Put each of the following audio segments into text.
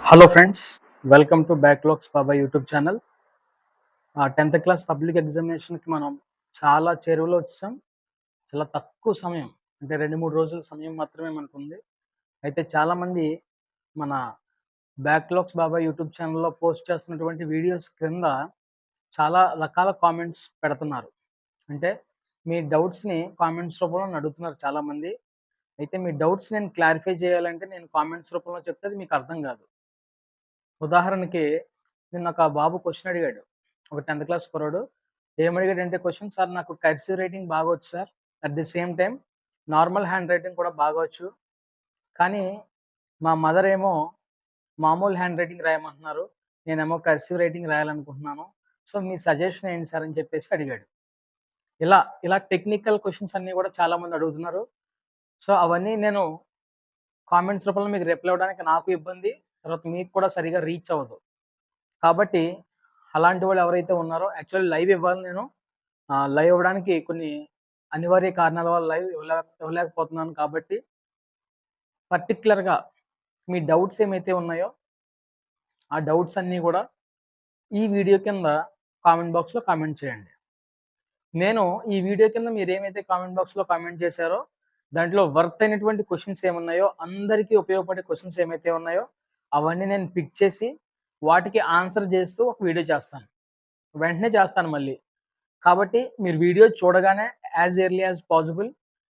Hello friends, welcome to backlogs Baba YouTube channel. 10th class public ఎగ్జామినేషన్కి మనం చాలా చేరువలో వచ్చాం. చాలా తక్కువ సమయం, అంటే 2-3 రోజుల సమయం మాత్రమే మనకు ఉంది. అయితే చాలామంది మన బ్యాక్లాగ్స్ బాబా యూట్యూబ్ ఛానల్లో పోస్ట్ చేస్తున్నటువంటి వీడియోస్ క్రింద చాలా రకాల కామెంట్స్ పెడుతున్నారు. అంటే మీ డౌట్స్ని కామెంట్స్ రూపంలో అడుగుతున్నారు చాలామంది. అయితే మీ డౌట్స్ నేను క్లారిఫై చేయాలంటే నేను కామెంట్స్ రూపంలో చెప్తే అది మీకు అర్థం కాదు. ఉదాహరణకి నిన్న ఒక బాబు క్వెషన్ అడిగాడు. ఒక 10th క్లాస్ కుర్రోడు. ఏమడిగాడంటే క్వెషన్, "సార్ నాకు కర్సివ్ రైటింగ్ బాగా వచ్చు sir. At the same time normal hand writing కూడా బాగా వచ్చు. కానీ మా మదర్ ఏమో మామూలు హ్యాండ్ రైటింగ్ రాయమంటున్నారు. నేనేమో కర్సివ్ రైటింగ్ రాయాలనుకుంటున్నాను. సో మీ సజెషన్ ఏంటి సార్" అని చెప్పేసి అడిగాడు. ఇలా ఇలా టెక్నికల్ క్వెషన్స్ అన్నీ కూడా చాలామంది అడుగుతున్నారు. సో అవన్నీ నేను కామెంట్స్ రూపంలో మీకు రిప్లై ఇవ్వడానికి నాకు ఇబ్బంది. తర్వాత మీకు కూడా సరిగ్గా రీచ్ అవ్వదు. కాబట్టి అలాంటి వాళ్ళు ఎవరైతే ఉన్నారో, యాక్చువల్లీ లైవ్ ఇవ్వాలి నేను. లైవ్ ఇవ్వడానికి కొన్ని అనివార్య కారణాల వల్ల లైవ్ ఇవ్వలేకపోతున్నాను. కాబట్టి పర్టిక్యులర్‌గా మీ డౌట్స్ ఏమైతే ఉన్నాయో, ఆ డౌట్స్ అన్నీ కూడా ఈ వీడియో కింద కామెంట్ బాక్స్‌లో కామెంట్ చేయండి. నేను ఈ వీడియో కింద మీరేమైతే కామెంట్ బాక్స్‌లో కామెంట్ చేశారో, దాంట్లో వర్త్ అయినటువంటి క్వెషన్స్ ఏమున్నాయో, అందరికీ ఉపయోగపడే క్వెషన్స్ ఏమైతే ఉన్నాయో, అవన్నీ నేను పిక్ చేసి వాటికి ఆన్సర్ చేస్తూ ఒక వీడియో చేస్తాను. వెంటనే చేస్తాను మళ్ళీ. కాబట్టి మీరు వీడియో చూడగానే యాజ్ ఎర్లీ యాజ్ పాసిబుల్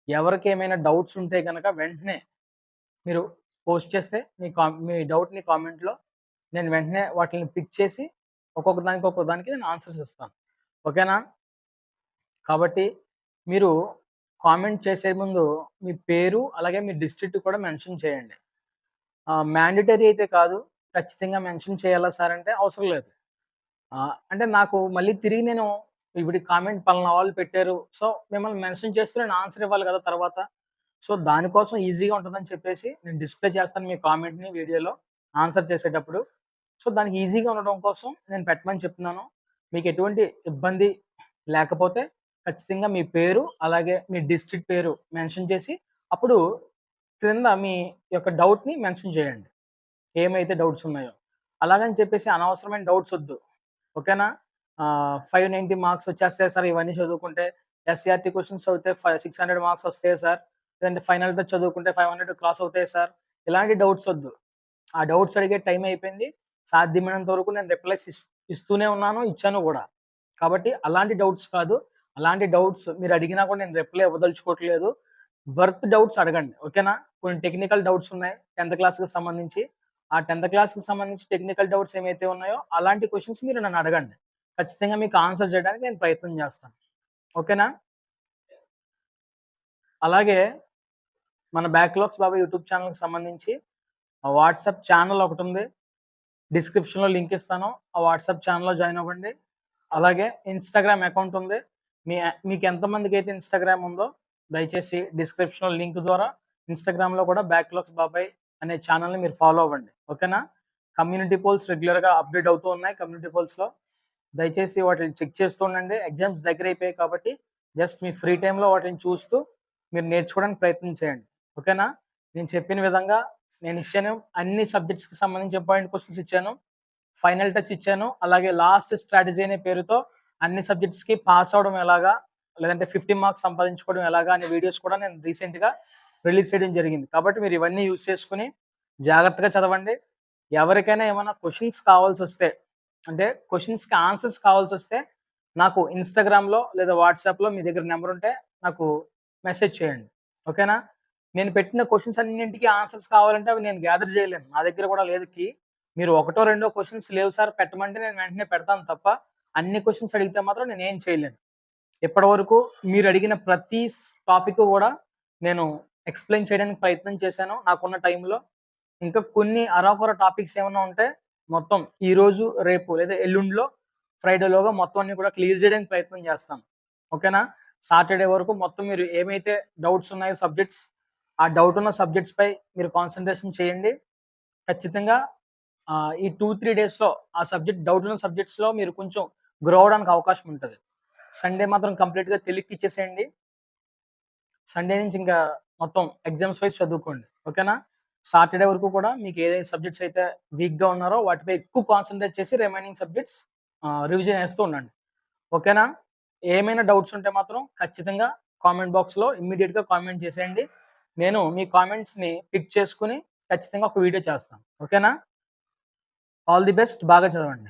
ఎవరికేమైనా డౌట్స్ ఉంటే గనక వెంటనే మీరు పోస్ట్ చేస్తే మీ డౌట్‌ని కామెంట్‌లో నేను వెంటనే వాటిని పిక్ చేసి ఒక్కొక్క దానికి నేను ఆన్సర్స్ ఇస్తాను. ఓకేనా? కాబట్టి మీరు కామెంట్ చేసే ముందు మీ పేరు, అలాగే మీ డిస్ట్రిక్ట్ కూడా మెన్షన్ చేయండి. మ్యాండేటరీ అయితే కాదు. ఖచ్చితంగా మెన్షన్ చేయాలా సార్ అంటే అవసరం లేదు. అంటే నాకు మళ్ళీ తిరిగి నేను ఇప్పుడు కామెంట్ పలానా వాళ్ళు పెట్టారు. సో, మిమ్మల్ని మెన్షన్ చేస్తూ నేను ఆన్సర్ ఇవ్వాలి కదా తర్వాత. సో, దానికోసం ఈజీగా ఉంటుందని చెప్పేసి నేను డిస్‌ప్లే చేస్తాను మీ కామెంట్‌ని వీడియోలో ఆన్సర్ చేసేటప్పుడు. సో, దానికి ఈజీగా ఉండడం కోసం నేను పెట్టమని చెప్తున్నాను. మీకు ఎటువంటి ఇబ్బంది లేకపోతే ఖచ్చితంగా మీ పేరు, అలాగే మీ డిస్ట్రిక్ట్ పేరు మెన్షన్ చేసి అప్పుడు క్రింద మీ యొక్క డౌట్‌ని మెన్షన్ చేయండి. ఏమైతే డౌట్స్ ఉన్నాయో. అలాగని చెప్పేసి అనవసరమైన డౌట్స్ ఒద్దు. ఓకేనా? 590 మార్క్స్ వచ్చేస్తాయి సార్ ఇవన్నీ చదువుకుంటే. ఎస్‌సీఆర్‌టీ క్వెషన్స్ చదివితే 600 మార్క్స్ వస్తాయి సార్. లేదంటే ఫైనల్ టచ్ చదువుకుంటే 500 క్రాస్ అవుతాయి సార్. ఇలాంటి డౌట్స్ ఒద్దు. ఆ డౌట్స్ అడిగే టైం అయిపోయింది. సాధ్యమైనంత వరకు నేను రిప్లైస్ ఇస్తూనే ఉన్నాను, ఇచ్చాను గూడా. కాబట్టి అలాంటి డౌట్స్ కాదు. అలాంటి డౌట్స్ మీరు అడిగినా కూడా నేను రిప్లై ఇవ్వదలుచుకోవట్లేదు. వర్త్ డౌట్స్ అడగండి. ఓకేనా? కొన్ని టెక్నికల్ డౌట్స్ ఉన్నాయి 10th క్లాస్‌కి సంబంధించి. ఆ 10th క్లాస్‌కి సంబంధించి టెక్నికల్ డౌట్స్ ఏమైతే ఉన్నాయో అలాంటి క్వెషన్స్ మీరు నన్ను అడగండి. ఖచ్చితంగా మీకు ఆన్సర్ చేయడానికి నేను ప్రయత్నం చేస్తాను. ఓకేనా? అలాగే మన బ్యాక్‌లాగ్స్ బాబా యూట్యూబ్ ఛానెల్‌కి సంబంధించి వాట్సాప్ ఛానెల్ ఒకటుంది. డిస్క్రిప్షన్‌లో లింక్ ఇస్తాను. ఆ వాట్సాప్ ఛానెల్‌లో జాయిన్ అవ్వండి. అలాగే ఇన్‌స్టాగ్రామ్ అకౌంట్ ఉంది. మీకు ఎంతమందికైతే ఇన్‌స్టాగ్రామ్ ఉందో దయచేసి డిస్క్రిప్షన్‌లో లింక్ ద్వారా ఇన్‌స్టాగ్రామ్‌లో కూడా బ్యాక్‌లాగ్స్ బాబాయ్ అనే ఛానెల్‌ని మీరు ఫాలో అవ్వండి. ఓకేనా? కమ్యూనిటీ పోల్స్ రెగ్యులర్‌గా అప్‌డేట్ అవుతూ ఉన్నాయి కమ్యూనిటీ పోల్స్‌లో. దయచేసి వాటిని చెక్ చేస్తూ ఉండండి. ఎగ్జామ్స్ దగ్గరైపోయాయి కాబట్టి జస్ట్ మీ ఫ్రీ టైమ్‌లో వాటిని చూస్తూ మీరు నేర్చుకోవడానికి ప్రయత్నం చేయండి. ఓకేనా? నేను చెప్పిన విధంగా నేను ఇచ్చాను. అన్ని సబ్జెక్ట్స్‌కి సంబంధించి ఇంపార్టెంట్ క్వెషన్స్ ఇచ్చాను. ఫైనల్ టచ్ ఇచ్చాను. అలాగే లాస్ట్ స్ట్రాటజీ అనే పేరుతో అన్ని సబ్జెక్ట్స్‌కి పాస్ అవ్వడం ఎలాగా, లేదంటే 50 మార్క్స్ సంపాదించుకోవడం ఎలాగా అనే వీడియోస్ కూడా నేను రీసెంట్‌గా రిలీజ్ చేయడం జరిగింది. కాబట్టి మీరు ఇవన్నీ యూజ్ చేసుకొని జాగ్రత్తగా చదవండి. ఎవరికైనా ఏమైనా క్వెషన్స్ కావాల్సొస్తే, అంటే క్వెషన్స్‌కి ఆన్సర్స్ కావాల్సొస్తే నాకు ఇన్‌స్టాగ్రామ్‌లో లేదా వాట్సాప్‌లో మీ దగ్గర నంబర్ ఉంటే నాకు మెసేజ్ చేయండి. ఓకేనా? నేను పెట్టిన క్వెషన్స్ అన్నింటికి ఆన్సర్స్ కావాలంటే అవి నేను గ్యాదర్ చేయలేను. నా దగ్గర కూడా లేదు కీ. మీరు ఒకటో రెండో క్వెషన్స్ లేవు సార్ పెట్టమంటే నేను వెంటనే పెడతాను తప్ప, అన్ని క్వెషన్స్ అడిగితే మాత్రం నేనేం చేయలేను. ఇప్పటివరకు మీరు అడిగిన ప్రతి టాపిక్ కూడా నేను ఎక్స్‌ప్లెయిన్ చేయడానికి ప్రయత్నం చేశాను నాకున్న టైంలో. ఇంకా కొన్ని అరాకొర టాపిక్స్ ఏమన్నా ఉంటే మొత్తం ఈరోజు, రేపు లేదా ఎల్లుండిలో ఫ్రైడేలోగా మొత్తం అన్ని కూడా క్లియర్ చేయడానికి ప్రయత్నం చేస్తాను. ఓకేనా? సాటర్డే వరకు మొత్తం మీరు ఏమైతే డౌట్స్ ఉన్నాయో సబ్జెక్ట్స్, ఆ డౌట్ ఉన్న సబ్జెక్ట్స్‌పై మీరు కాన్సంట్రేషన్ చేయండి. ఖచ్చితంగా ఈ 2-3 డేస్‌లో ఆ సబ్జెక్ట్ డౌట్ ఉన్న సబ్జెక్ట్స్‌లో మీరు కొంచెం గ్రో అవ్వడానికి అవకాశం ఉంటది. సండే మాత్రం కంప్లీట్‌గా తెలిక్కిచ్చేసేయండి. సండే నుంచి ఇంకా మొత్తం ఎగ్జామ్స్ వైస్ చదువుకోండి. ఓకేనా? సాటర్డే వరకు కూడా మీకు ఏ సబ్జెక్ట్స్ అయితే వీక్‌గా ఉన్నారో వాటిపై ఎక్కువ కాన్సంట్రేట్ చేసి రిమైనింగ్ సబ్జెక్ట్స్ రివిజన్ చేస్తూ ఉండండి. ఓకేనా? ఏమైనా డౌట్స్ ఉంటే మాత్రం ఖచ్చితంగా కామెంట్ బాక్స్‌లో ఇమ్మీడియేట్‌గా కామెంట్ చేసేయండి. నేను మీ కామెంట్స్‌ని పిక్ చేసుకొని ఖచ్చితంగా ఒక వీడియో చేస్తాను. ఓకేనా? All the best. బాగా చదవండి.